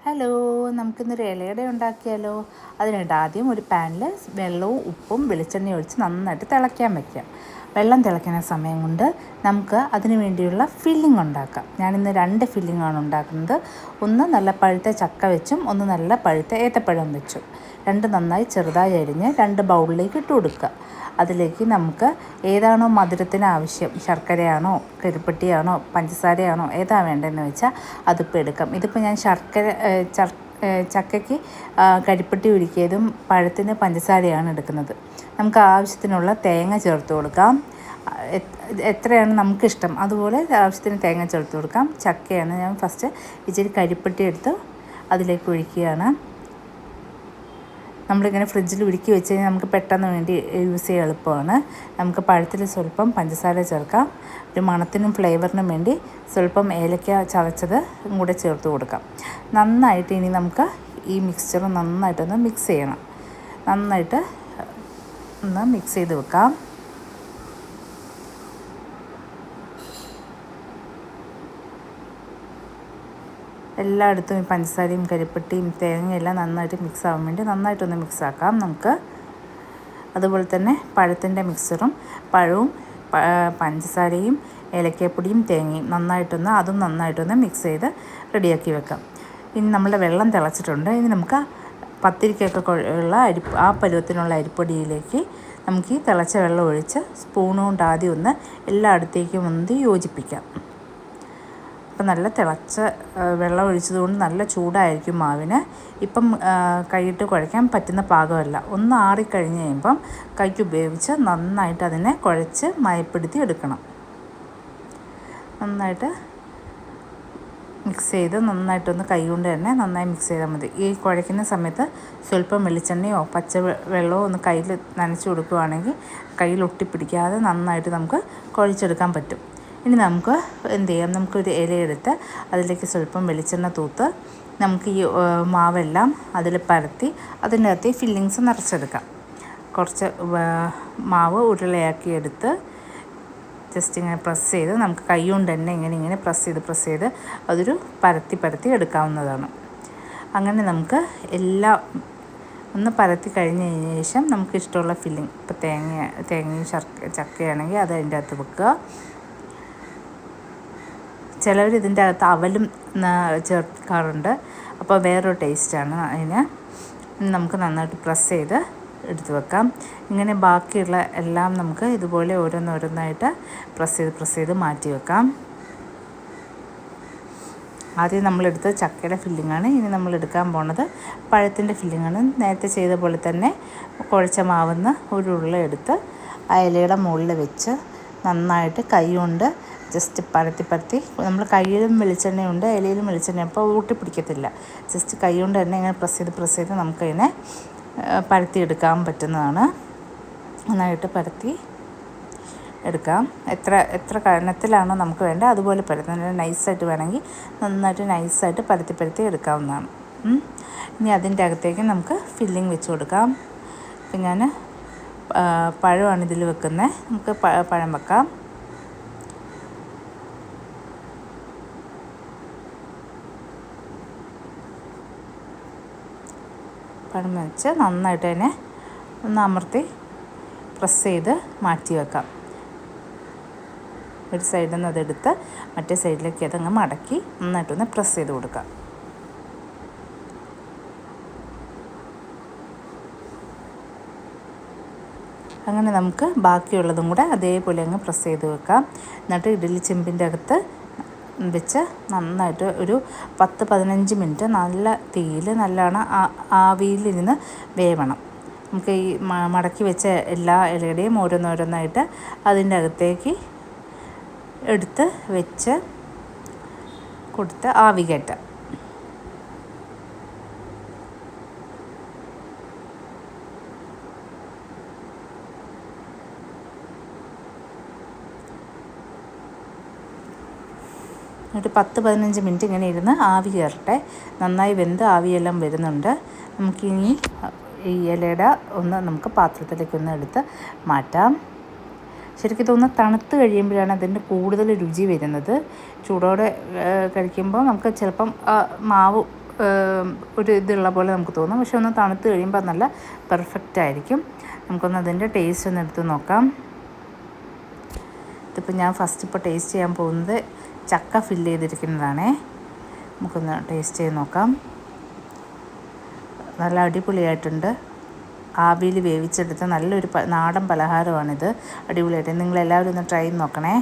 Hello, നമുക്കിന്നൊരു ഇലയട ഉണ്ടാക്കിയാലോ. അതിനായിട്ട് ആദ്യം ഒരു പാനിൽ വെള്ളവും ഉപ്പും വെളിച്ചെണ്ണയും ഒഴിച്ച് നന്നായിട്ട് തിളയ്ക്കാൻ വയ്ക്കാം. വെള്ളം തിളയ്ക്കുന്ന സമയം കൊണ്ട് നമുക്ക് അതിന് വേണ്ടിയുള്ള ഫില്ലിംഗ് ഉണ്ടാക്കാം. ഞാനിന്ന് 2 ഫില്ലിങ്ങാണ് ഉണ്ടാക്കുന്നത്. ഒന്ന് നല്ല പഴുത്ത ചക്ക വെച്ചും ഒന്ന് നല്ല പഴുത്ത ഏത്തപ്പഴം വെച്ചും. 2 നന്നായി ചെറുതായി അരിഞ്ഞ് 2 ബൗളിലേക്ക് ഇട്ട് കൊടുക്കുക. അതിലേക്ക് നമുക്ക് ഏതാണോ മധുരത്തിന് ആവശ്യം, ശർക്കരയാണോ കരിപ്പട്ടിയാണോ പഞ്ചസാരയാണോ ഏതാ വേണ്ടതെന്ന് വെച്ചാൽ അതിപ്പോൾ എടുക്കാം. ഇതിപ്പോൾ ഞാൻ ചക്കയ്ക്ക് കരിപ്പട്ടി ഉരുക്കിയതും പഴത്തിന് പഞ്ചസാരയാണ് എടുക്കുന്നത്. നമുക്ക് ആവശ്യത്തിനുള്ള തേങ്ങ ചേർത്ത് കൊടുക്കാം. എത്രയാണ് നമുക്കിഷ്ടം അതുപോലെ ആവശ്യത്തിന് തേങ്ങ ചേർത്ത് കൊടുക്കാം. ചക്കയാണ് ഞാൻ ഫസ്റ്റ് ഇച്ചിരി കരിപ്പട്ടി എടുത്ത് അതിലേക്ക് ഒഴിക്കുകയാണ്. നമ്മളിങ്ങനെ ഫ്രിഡ്ജിൽ ഉരുക്കി വെച്ച് കഴിഞ്ഞാൽ നമുക്ക് പെട്ടെന്ന് വേണ്ടി യൂസ് ചെയ്യാൻ എളുപ്പമാണ്. നമുക്ക് പഴത്തിൽ സ്വല്പം പഞ്ചസാര ചേർക്കാം. ഒരു മണത്തിനും ഫ്ലേവറിനും വേണ്ടി സ്വല്പം ഏലക്ക ചതച്ചത് കൂടെ ചേർത്ത് കൊടുക്കാം. നന്നായിട്ട് ഇനി നമുക്ക് ഈ മിക്സ്ചർ നന്നായിട്ടൊന്ന് മിക്സ് ചെയ്യണം. നന്നായിട്ട് ഒന്ന് മിക്സ് ചെയ്ത് വെക്കാം. എല്ലായിടത്തും ഈ പഞ്ചസാരയും കരിപ്പട്ടിയും തേങ്ങയെല്ലാം നന്നായിട്ട് മിക്സ് ആവാൻ വേണ്ടി നന്നായിട്ടൊന്ന് മിക്സ് ആക്കാം നമുക്ക്. അതുപോലെ തന്നെ പഴത്തിൻ്റെ മിക്സറും പഴവും പഞ്ചസാരയും ഏലക്കപ്പൊടിയും തേങ്ങയും നന്നായിട്ടൊന്ന് മിക്സ് ചെയ്ത് റെഡിയാക്കി വെക്കാം. ഇനി നമ്മുടെ വെള്ളം തിളച്ചിട്ടുണ്ട്. ഇനി നമുക്ക് പത്തിരിക്കൊക്കെ ഉള്ള ആ പരുവത്തിനുള്ള അരിപ്പൊടിയിലേക്ക് നമുക്ക് ഈ തിളച്ച വെള്ളം ഒഴിച്ച് സ്പൂൺ കൊണ്ട് ആദ്യം ഒന്ന് എല്ലായിടത്തേക്കും ഒന്ന് യോജിപ്പിക്കാം. ഇപ്പം നല്ല തിളച്ച വെള്ളം ഒഴിച്ചതുകൊണ്ട് നല്ല ചൂടായിരിക്കും മാവിന്. ഇപ്പം കൈയിട്ട് കുഴയ്ക്കാൻ പറ്റുന്ന പാകമല്ല. ഒന്ന് ആറിക്കഴിഞ്ഞ് കഴിയുമ്പം കൈക്ക് ഉപയോഗിച്ച് നന്നായിട്ട് അതിനെ കുഴച്ച് മയപ്പെടുത്തി എടുക്കണം. നന്നായിട്ട് മിക്സ് ചെയ്ത് നന്നായിട്ടൊന്ന് കൈ കൊണ്ട് തന്നെ നന്നായി മിക്സ് ചെയ്താൽ മതി. ഈ കുഴയ്ക്കുന്ന സമയത്ത് സ്വല്പം വെളിച്ചെണ്ണയോ പച്ച വെള്ളമോ ഒന്ന് കയ്യിൽ നനച്ച് കൊടുക്കുകയാണെങ്കിൽ കയ്യിൽ ഒട്ടിപ്പിടിക്കാതെ നന്നായിട്ട് നമുക്ക് കുഴച്ചെടുക്കാൻ പറ്റും. ഇനി നമുക്ക് എന്ത് ചെയ്യാം, നമുക്കൊരു ഇലയെടുത്ത് അതിലേക്ക് സ്വല്പം വെളിച്ചെണ്ണ തൂത്ത് നമുക്ക് ഈ മാവെല്ലാം അതിൽ പരത്തി അതിൻ്റെ അകത്ത് ഫില്ലിങ്സ് നിറച്ചെടുക്കാം. കുറച്ച് മാവ് ഉരുളയാക്കി എടുത്ത് ജസ്റ്റ് ഇങ്ങനെ പ്രസ് ചെയ്ത് നമുക്ക് കൈ കൊണ്ട് തന്നെ ഇങ്ങനെ പ്രസ് ചെയ്ത് അതൊരു പരത്തി എടുക്കാവുന്നതാണ്. അങ്ങനെ നമുക്ക് എല്ലാം ഒന്ന് പരത്തി കഴിഞ്ഞതിന് ശേഷം നമുക്ക് ഇഷ്ടമുള്ള ഫില്ലിങ്, ഇപ്പോൾ തേങ്ങയും ചക്കയാണെങ്കിൽ അത് അതിൻ്റെ അകത്ത് വെക്കുക. ചിലവർ ഇതിൻ്റെ അകത്ത് അവലും ചേർക്കാറുണ്ട്. അപ്പോൾ വേറൊരു ടേസ്റ്റാണ് അതിന്. നമുക്ക് നന്നായിട്ട് പ്രസ് ചെയ്ത് എടുത്ത് വെക്കാം. ഇങ്ങനെ ബാക്കിയുള്ള എല്ലാം നമുക്ക് ഇതുപോലെ ഓരോന്നായിട്ട് പ്രസ് ചെയ്ത് മാറ്റി വെക്കാം. ആദ്യം നമ്മളെടുത്ത് ചക്കയുടെ ഫില്ലിങ്ങാണ്. ഇനി നമ്മൾ എടുക്കാൻ പോണത് പഴത്തിൻ്റെ ഫില്ലിങ്ങാണ്. നേരത്തെ ചെയ്ത പോലെ തന്നെ കുഴച്ച മാവുന്ന ഒരു ഉരുള എടുത്ത് ആ ഇലയുടെ മുകളിൽ വെച്ച് നന്നായിട്ട് കൈ കൊണ്ട് ജസ്റ്റ് പരത്തി നമ്മൾ കയ്യിലും വെളിച്ചെണ്ണയുണ്ട് ഇലയിലും വെളിച്ചെണ്ണ, അപ്പോൾ ഊട്ടിപ്പിടിക്കത്തില്ല. ജസ്റ്റ് കൈ കൊണ്ട് തന്നെ ഇങ്ങനെ പ്രസ് ചെയ്ത് നമുക്കതിനെ പരത്തിയെടുക്കാൻ പറ്റുന്നതാണ്. നന്നായിട്ട് പരത്തി എടുക്കാം. എത്ര കനത്തിലാണോ നമുക്ക് വേണ്ടത് അതുപോലെ പരത്തി നൈസായിട്ട് വേണമെങ്കിൽ നന്നായിട്ട് നൈസായിട്ട് പരത്തി എടുക്കാവുന്നതാണ്. ഇനി അതിൻ്റെ അകത്തേക്ക് നമുക്ക് ഫില്ലിങ് വെച്ച് കൊടുക്കാം. ഇപ്പം ഞാൻ പഴമാണ് ഇതിൽ വെക്കുന്നത്. നമുക്ക് പഴം വെക്കാം. പഴം വെച്ച് നന്നായിട്ട് തന്നെ ഒന്ന് അമർത്തി പ്രസ് ചെയ്ത് മാറ്റി വെക്കാം. ഒരു സൈഡിൽ നിന്ന് അതെടുത്ത് മറ്റേ സൈഡിലേക്ക് അതങ്ങ് മടക്കി നന്നായിട്ടൊന്ന് പ്രസ് ചെയ്ത് കൊടുക്കാം. അങ്ങനെ നമുക്ക് ബാക്കിയുള്ളതും കൂടെ അതേപോലെ അങ്ങ് പ്രസ് ചെയ്ത് വെക്കാം. എന്നിട്ട് ഇഡ്ഡലി ചെമ്പിൻ്റെ അകത്ത് വെച്ച് നന്നായിട്ട് ഒരു 10-15 മിനിറ്റ് നല്ല തീയിൽ നല്ലോണം ആവിയിലിരുന്ന് വേവണം. നമുക്ക് ഈ മടക്കി വെച്ച എല്ലാ ഇലയുടെയും ഓരോന്നായിട്ട് അതിൻ്റെ അകത്തേക്ക് എടുത്ത് വെച്ച് കൊടുത്ത് ആവി കയറ്റാം. ഒരു 10-15 മിനിറ്റ് ഇങ്ങനെ ഇരുന്ന് ആവി കയറട്ടെ. നന്നായി വെന്ത് ആവിയെല്ലാം വരുന്നുണ്ട്. നമുക്കിനി ഈ ഇലയുടെ നമുക്ക് പാത്രത്തിലേക്കൊന്ന് എടുത്ത് മാറ്റാം. ശരിക്കും ഇതൊന്ന് തണുത്ത് കഴിയുമ്പോഴാണ് അതിൻ്റെ കൂടുതൽ രുചി വരുന്നത്. ചൂടോടെ കഴിക്കുമ്പോൾ നമുക്ക് ചിലപ്പം മാവ് ഒരു ഇതുള്ള പോലെ നമുക്ക് തോന്നും. പക്ഷെ ഒന്ന് തണുത്ത് കഴിയുമ്പോൾ നല്ല പെർഫെക്റ്റ് ആയിരിക്കും. നമുക്കൊന്ന് അതിൻ്റെ ടേസ്റ്റ് ഒന്ന് എടുത്ത് നോക്കാം. ഇതിപ്പോൾ ഞാൻ ഫസ്റ്റ് ഇപ്പോൾ ടേസ്റ്റ് ചെയ്യാൻ പോകുന്നത് ചക്ക ഫില്ല് ചെയ്തിരിക്കുന്നതാണേ. നമുക്കൊന്ന് ടേസ്റ്റ് ചെയ്ത് നോക്കാം. നല്ല അടിപൊളിയായിട്ടുണ്ട്. ആവിയിൽ വേവിച്ചെടുത്ത നല്ലൊരു നാടൻ പലഹാരമാണിത്. അടിപൊളിയായിട്ട് നിങ്ങളെല്ലാവരും ഒന്ന് ട്രൈ ചെയ്ത് നോക്കണേ.